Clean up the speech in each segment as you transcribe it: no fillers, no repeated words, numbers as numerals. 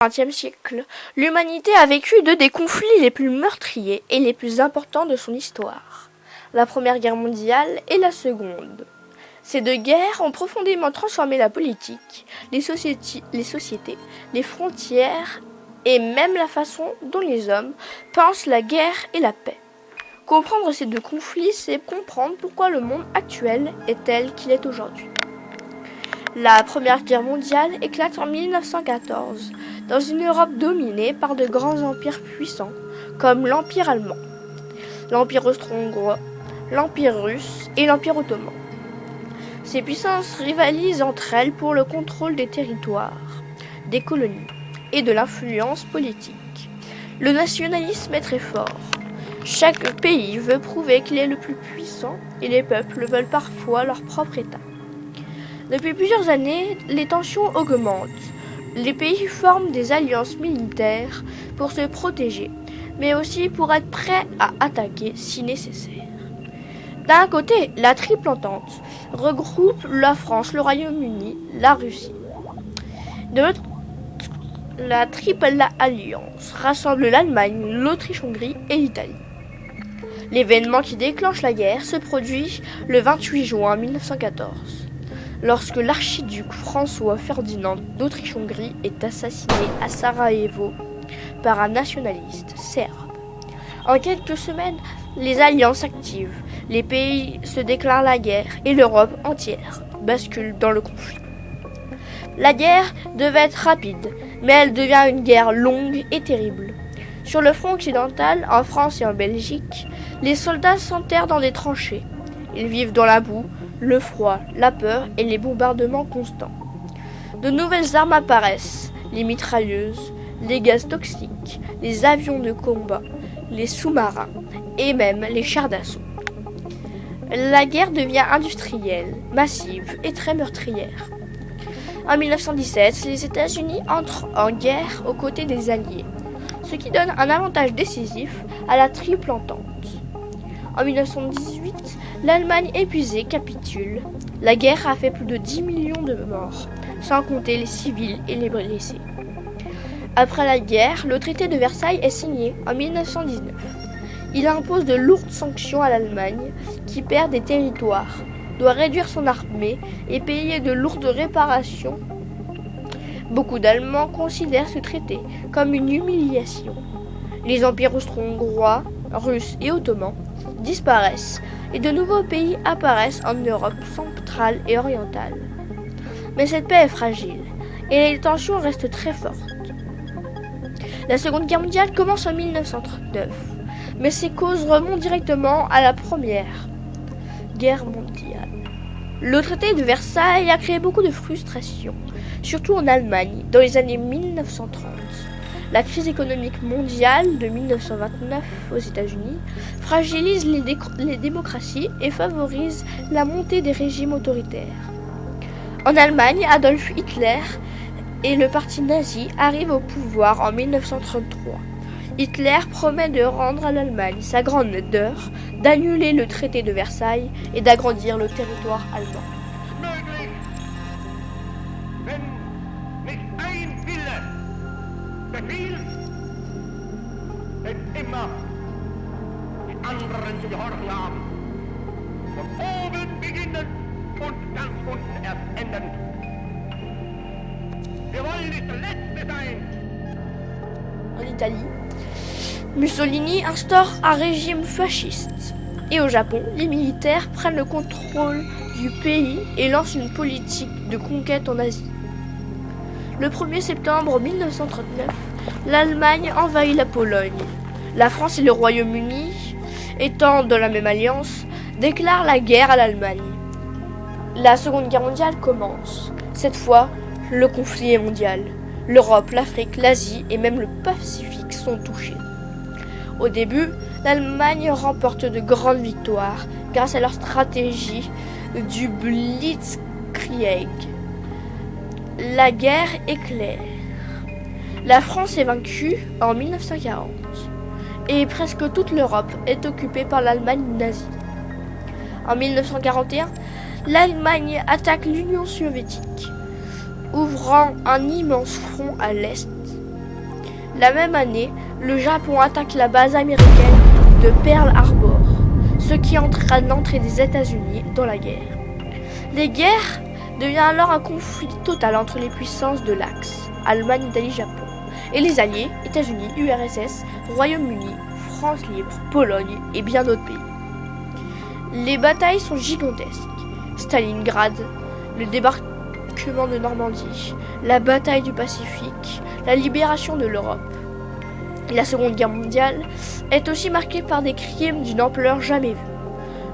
XXe siècle, l'humanité a vécu deux des conflits les plus meurtriers et les plus importants de son histoire, la Première Guerre mondiale et la Seconde. Ces deux guerres ont profondément transformé la politique, les sociétés, les frontières et même la façon dont les hommes pensent la guerre et la paix. Comprendre ces deux conflits, c'est comprendre pourquoi le monde actuel est tel qu'il est aujourd'hui. La Première Guerre mondiale éclate en 1914, dans une Europe dominée par de grands empires puissants, comme l'Empire allemand, l'Empire austro-hongrois, l'Empire russe et l'Empire ottoman. Ces puissances rivalisent entre elles pour le contrôle des territoires, des colonies et de l'influence politique. Le nationalisme est très fort. Chaque pays veut prouver qu'il est le plus puissant et les peuples veulent parfois leur propre État. Depuis plusieurs années, les tensions augmentent. Les pays forment des alliances militaires pour se protéger, mais aussi pour être prêts à attaquer si nécessaire. D'un côté, la Triple Entente regroupe la France, le Royaume-Uni, la Russie. De l'autre, la Triple Alliance rassemble l'Allemagne, l'Autriche-Hongrie et l'Italie. L'événement qui déclenche la guerre se produit le 28 juin 1914. Lorsque l'archiduc François Ferdinand d'Autriche-Hongrie est assassiné à Sarajevo par un nationaliste serbe. En quelques semaines, les alliances s'activent, les pays se déclarent la guerre et l'Europe entière bascule dans le conflit. La guerre devait être rapide, mais elle devient une guerre longue et terrible. Sur le front occidental, en France et en Belgique, les soldats s'enterrent dans des tranchées. Ils vivent dans la boue, le froid, la peur et les bombardements constants. De nouvelles armes apparaissent, les mitrailleuses, les gaz toxiques, les avions de combat, les sous-marins et même les chars d'assaut. La guerre devient industrielle, massive et très meurtrière. En 1917, les États-Unis entrent en guerre aux côtés des Alliés, ce qui donne un avantage décisif à la Triple Entente. En 1918, l'Allemagne épuisée capitule. La guerre a fait plus de 10 millions de morts, sans compter les civils et les blessés. Après la guerre, le traité de Versailles est signé en 1919. Il impose de lourdes sanctions à l'Allemagne, qui perd des territoires, doit réduire son armée et payer de lourdes réparations. Beaucoup d'Allemands considèrent ce traité comme une humiliation. Les empires austro-hongrois, russes et ottomans disparaissent et de nouveaux pays apparaissent en Europe centrale et orientale. Mais cette paix est fragile et les tensions restent très fortes. La Seconde Guerre mondiale commence en 1939, mais ses causes remontent directement à la Première Guerre mondiale. Le traité de Versailles a créé beaucoup de frustration, surtout en Allemagne, dans les années 1930. La crise économique mondiale de 1929 aux États-Unis fragilise les démocraties et favorise la montée des régimes autoritaires. En Allemagne, Adolf Hitler et le parti nazi arrivent au pouvoir en 1933. Hitler promet de rendre à l'Allemagne sa grandeur, d'annuler le traité de Versailles et d'agrandir le territoire allemand. En Italie, Mussolini instaure un régime fasciste. Et au Japon, les militaires prennent le contrôle du pays et lancent une politique de conquête en Asie. Le 1er septembre 1939, l'Allemagne envahit la Pologne. La France et le Royaume-Uni, étant dans la même alliance, déclarent la guerre à l'Allemagne. La Seconde Guerre mondiale commence. Cette fois, le conflit est mondial. L'Europe, l'Afrique, l'Asie et même le Pacifique sont touchés. Au début, l'Allemagne remporte de grandes victoires grâce à leur stratégie du Blitzkrieg. La guerre éclaire. La France est vaincue en 1940 et presque toute l'Europe est occupée par l'Allemagne nazie. En 1941, l'Allemagne attaque l'Union soviétique, ouvrant un immense front à l'est La même année, le Japon attaque la base américaine de Pearl Harbor, ce qui entraîne l'entrée des États-Unis dans la guerre. Les guerres devient alors un conflit total entre les puissances de l'Axe, Allemagne, Italie, Japon, et les alliés, États-Unis, URSS, Royaume-Uni, France libre, Pologne et bien d'autres pays. Les batailles sont gigantesques. Stalingrad, le débarquement de Normandie, la bataille du Pacifique, la libération de l'Europe. La Seconde Guerre mondiale est aussi marquée par des crimes d'une ampleur jamais vue.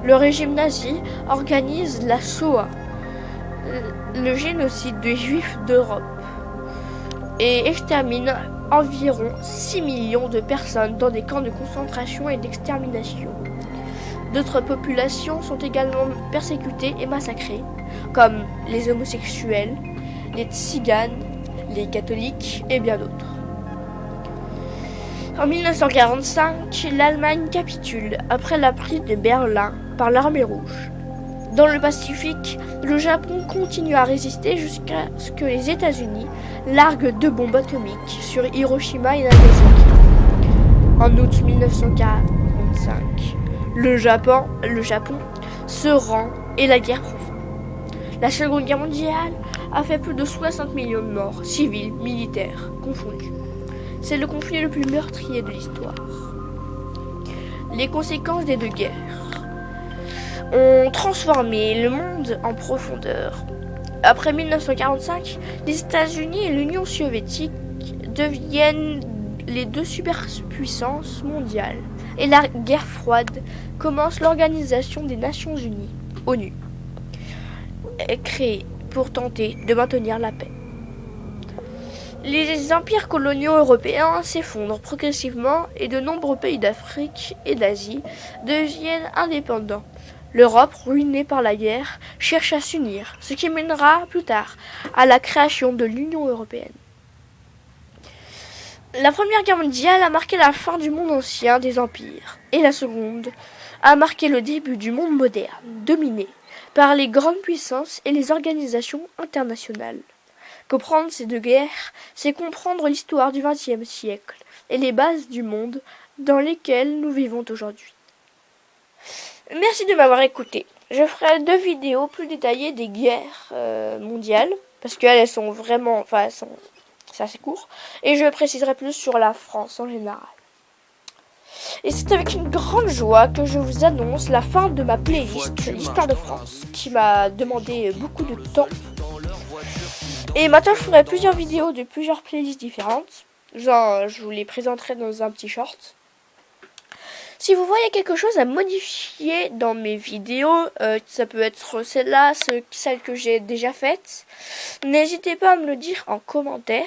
Le régime nazi organise la Shoah, le génocide des Juifs d'Europe, et extermine environ 6 millions de personnes dans des camps de concentration et d'extermination. D'autres populations sont également persécutées et massacrées, comme les homosexuels, les tziganes, les catholiques et bien d'autres. En 1945, l'Allemagne capitule après la prise de Berlin par l'armée rouge. Dans le Pacifique, le Japon continue à résister jusqu'à ce que les États-Unis larguent 2 bombes atomiques sur Hiroshima et Nagasaki. En août 1945, le Japon se rend et la guerre prend fin. La Seconde Guerre mondiale a fait plus de 60 millions de morts, civils, militaires, confondus. C'est le conflit le plus meurtrier de l'histoire. Les conséquences des 2 guerres ont transformé le monde en profondeur. Après 1945, les États-Unis et l'Union soviétique deviennent les 2 superpuissances mondiales. Et la guerre froide commence. L'Organisation des Nations Unies, ONU, est créée pour tenter de maintenir la paix. Les empires coloniaux européens s'effondrent progressivement et de nombreux pays d'Afrique et d'Asie deviennent indépendants. L'Europe, ruinée par la guerre, cherche à s'unir, ce qui mènera plus tard à la création de l'Union européenne. La Première Guerre mondiale a marqué la fin du monde ancien des empires, et la Seconde a marqué le début du monde moderne, dominé par les grandes puissances et les organisations internationales. Comprendre ces 2 guerres, c'est comprendre l'histoire du XXe siècle et les bases du monde dans lesquelles nous vivons aujourd'hui. Merci de m'avoir écouté. Je ferai 2 vidéos plus détaillées des guerres mondiales, parce qu'elles sont vraiment... c'est assez court. Et je préciserai plus sur la France en général. Et c'est avec une grande joie que je vous annonce la fin de ma playlist L'Histoire de France, qui m'a demandé beaucoup de temps. Et maintenant je ferai plusieurs vidéos de plusieurs playlists différentes. Genre, je vous les présenterai dans un petit short. Si vous voyez quelque chose à modifier dans mes vidéos, ça peut être celle-là, celle que j'ai déjà faite, n'hésitez pas à me le dire en commentaire.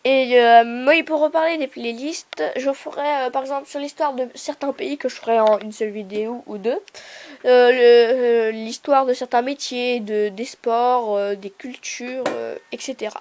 Et moi, pour reparler des playlists, je ferai par exemple sur l'histoire de certains pays que je ferai en une seule vidéo ou 2. L'histoire de certains métiers, des sports, des cultures, etc.